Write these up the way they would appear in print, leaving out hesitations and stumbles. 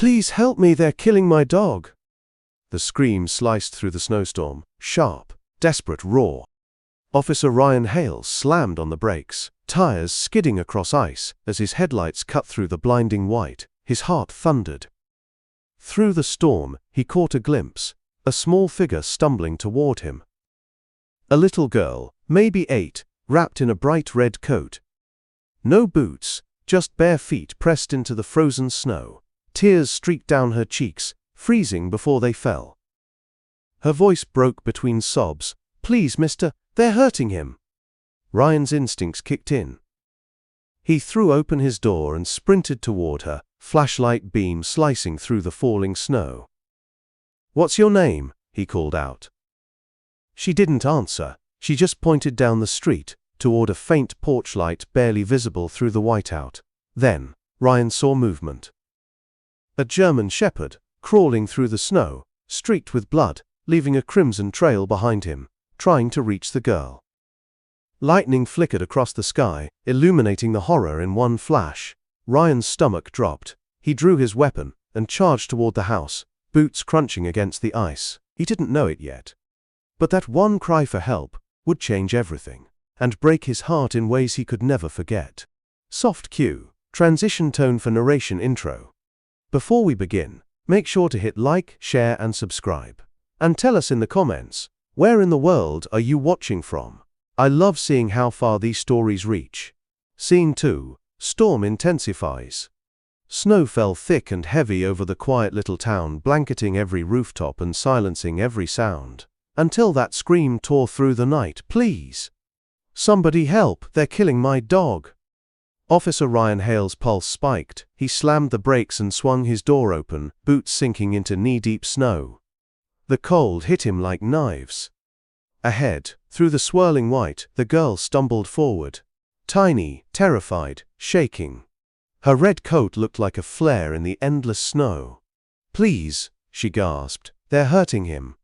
Please help me, they're killing my dog. The scream sliced through the snowstorm, sharp, desperate roar. Officer Ryan Hales slammed on the brakes, tires skidding across ice as his headlights cut through the blinding white. His heart thundered. Through the storm, he caught a glimpse, a small figure stumbling toward him. A little girl, maybe 8, wrapped in a bright red coat. No boots, just bare feet pressed into the frozen snow. Tears streaked down her cheeks, freezing before they fell. Her voice broke between sobs. Please, mister, they're hurting him. Ryan's instincts kicked in. He threw open his door and sprinted toward her, flashlight beam slicing through the falling snow. What's your name? He called out. She didn't answer. She just pointed down the street, toward a faint porch light barely visible through the whiteout. Then, Ryan saw movement. A German shepherd, crawling through the snow, streaked with blood, leaving a crimson trail behind him, trying to reach the girl. Lightning flickered across the sky, illuminating the horror in one flash. Ryan's stomach dropped. He drew his weapon and charged toward the house, boots crunching against the ice. He didn't know it yet. But that one cry for help would change everything, and break his heart in ways he could never forget. Soft cue, transition tone for narration intro. Before we begin, make sure to hit like, share and subscribe. And tell us in the comments, where in the world are you watching from? I love seeing how far these stories reach. Scene 2. Storm intensifies. Snow fell thick and heavy over the quiet little town, blanketing every rooftop and silencing every sound. Until that scream tore through the night. Please! Somebody help, they're killing my dog. Officer Ryan Hale's pulse spiked. He slammed the brakes and swung his door open, boots sinking into knee-deep snow. The cold hit him like knives. Ahead, through the swirling white, the girl stumbled forward. Tiny, terrified, shaking. Her red coat looked like a flare in the endless snow. Please, she gasped, they're hurting him.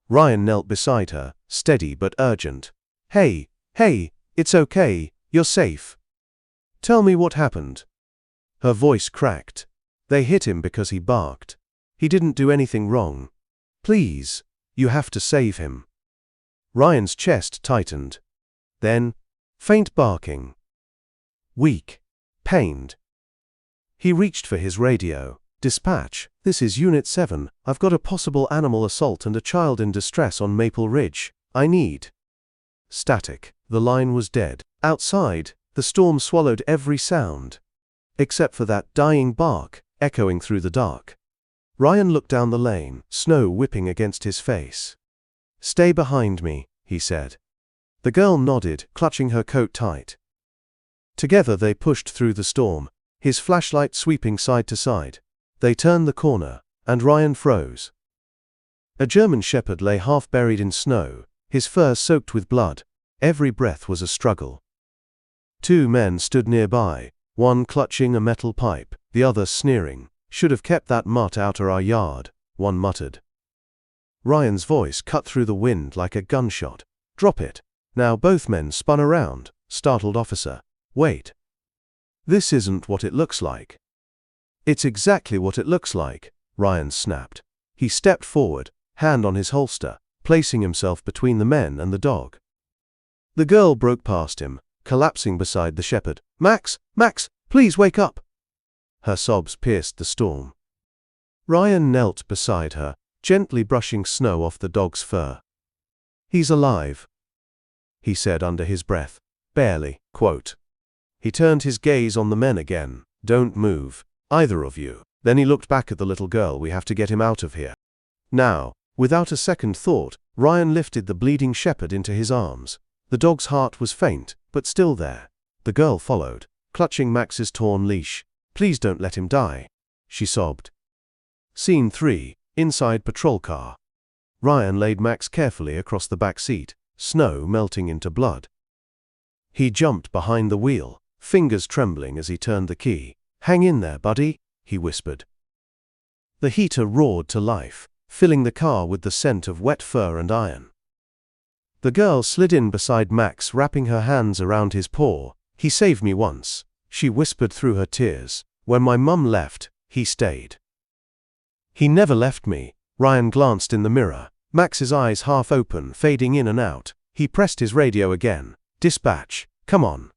Ryan knelt beside her, steady but urgent. Hey, it's okay, you're safe. Tell me what happened. Her voice cracked. They hit him because he barked. He didn't do anything wrong. Please, you have to save him. Ryan's chest tightened. Then, faint barking. Weak. Pained. He reached for his radio. Dispatch, this is Unit 7. I've got a possible animal assault and a child in distress on Maple Ridge. I need. Static. The line was dead. Outside, the storm swallowed every sound. Except for that dying bark, echoing through the dark. Ryan looked down the lane, snow whipping against his face. Stay behind me, he said. The girl nodded, clutching her coat tight. Together they pushed through the storm, his flashlight sweeping side to side. They turned the corner, and Ryan froze. A German shepherd lay half buried in snow, his fur soaked with blood. Every breath was a struggle. 2 men stood nearby, one clutching a metal pipe, the other sneering. Should have kept that mutt out of our yard, one muttered. Ryan's voice cut through the wind like a gunshot. Drop it. Now both men spun around, startled officer. Wait. This isn't what it looks like. It's exactly what it looks like, Ryan snapped. He stepped forward, hand on his holster, placing himself between the men and the dog. The girl broke past him, collapsing beside the shepherd. Max, please wake up. Her sobs pierced the storm. Ryan knelt beside her, gently brushing snow off the dog's fur. He's alive, he said under his breath. Barely. Quote. He turned his gaze on the men again. Don't move, either of you. Then he looked back at the little girl. We have to get him out of here. Now, without a second thought, Ryan lifted the bleeding shepherd into his arms. The dog's heart was faint, but still there. The girl followed, clutching Max's torn leash. Please don't let him die, she sobbed. Scene 3. Inside patrol car. Ryan laid Max carefully across the back seat, snow melting into blood. He jumped behind the wheel, fingers trembling as he turned the key. Hang in there, buddy, he whispered. The heater roared to life, filling the car with the scent of wet fur and iron. The girl slid in beside Max, wrapping her hands around his paw. He saved me once, she whispered through her tears. When my mum left, he stayed. He never left me. Ryan glanced in the mirror. Max's eyes half open, fading in and out. He pressed his radio again. Dispatch. Come on.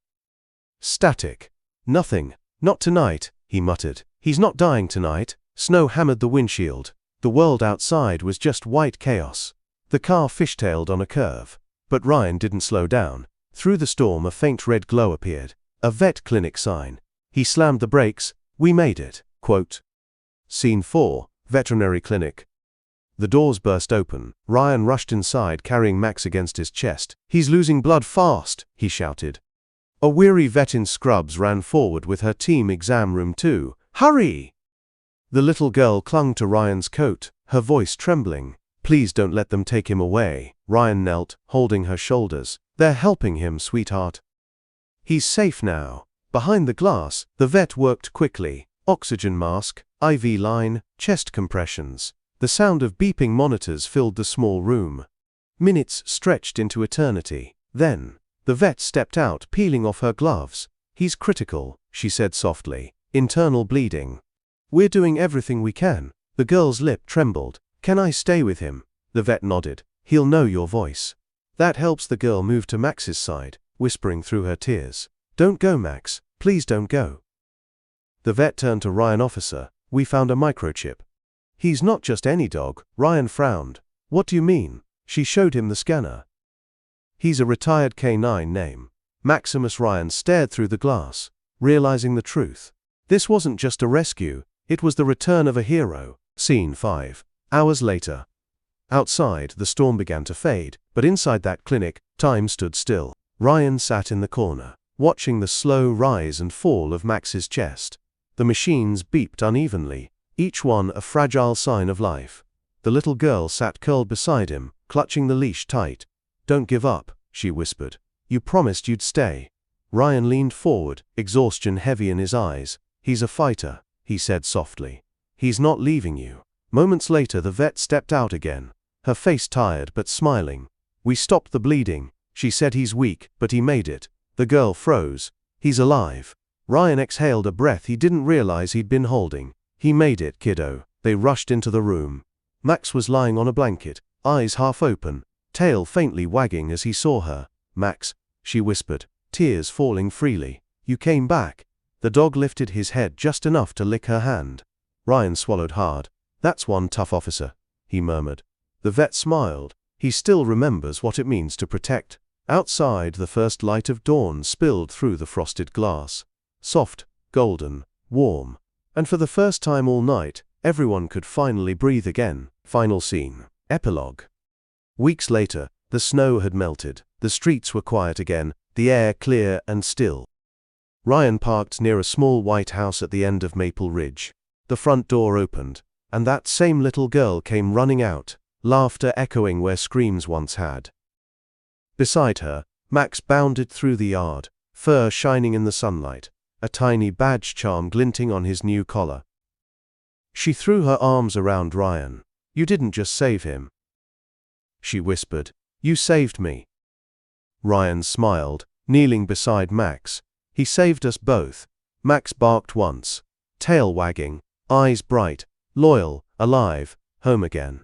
Static. Nothing. Not tonight, he muttered. He's not dying tonight. Snow hammered the windshield. The world outside was just white chaos. The car fishtailed on a curve. But Ryan didn't slow down. Through the storm a faint red glow appeared. A vet clinic sign. He slammed the brakes. We made it. Quote. Scene 4. Veterinary clinic. The doors burst open. Ryan rushed inside, carrying Max against his chest. He's losing blood fast, he shouted. A weary vet in scrubs ran forward with her team. Exam room 2. Hurry! The little girl clung to Ryan's coat, her voice trembling. Please don't let them take him away. Ryan knelt, holding her shoulders. They're helping him, sweetheart. He's safe now. Behind the glass, the vet worked quickly. Oxygen mask, IV line, chest compressions. The sound of beeping monitors filled the small room. Minutes stretched into eternity. Then, the vet stepped out, peeling off her gloves. He's critical, she said softly. Internal bleeding. We're doing everything we can. The girl's lip trembled. Can I stay with him? The vet nodded. He'll know your voice. That helps. The girl moved to Max's side, whispering through her tears. Don't go, Max. Please don't go. The vet turned to Ryan. Officer, we found a microchip. He's not just any dog. Ryan frowned. What do you mean? She showed him the scanner. He's a retired canine name. Maximus. Ryan stared through the glass, realizing the truth. This wasn't just a rescue, it was the return of a hero. Scene 5. Hours later. Outside, the storm began to fade, but inside that clinic, time stood still. Ryan sat in the corner, watching the slow rise and fall of Max's chest. The machines beeped unevenly, each one a fragile sign of life. The little girl sat curled beside him, clutching the leash tight. Don't give up, she whispered. You promised you'd stay. Ryan leaned forward, exhaustion heavy in his eyes. He's a fighter, he said softly. He's not leaving you. Moments later the vet stepped out again, her face tired but smiling. We stopped the bleeding. She said he's weak, but he made it. The girl froze. He's alive. Ryan exhaled a breath he didn't realize he'd been holding. He made it, kiddo. They rushed into the room. Max was lying on a blanket, eyes half open, tail faintly wagging as he saw her. Max, she whispered, tears falling freely. You came back. The dog lifted his head just enough to lick her hand. Ryan swallowed hard. That's one tough officer, he murmured. The vet smiled. He still remembers what it means to protect. Outside, the first light of dawn spilled through the frosted glass. Soft, golden, warm. And for the first time all night, everyone could finally breathe again. Final scene. Epilogue. Weeks later, the snow had melted. The streets were quiet again, the air clear and still. Ryan parked near a small white house at the end of Maple Ridge. The front door opened, and that same little girl came running out, laughter echoing where screams once had. Beside her, Max bounded through the yard, fur shining in the sunlight, a tiny badge charm glinting on his new collar. She threw her arms around Ryan. You didn't just save him, she whispered. You saved me. Ryan smiled, kneeling beside Max. He saved us both. Max barked once, tail wagging, eyes bright, loyal, alive, home again.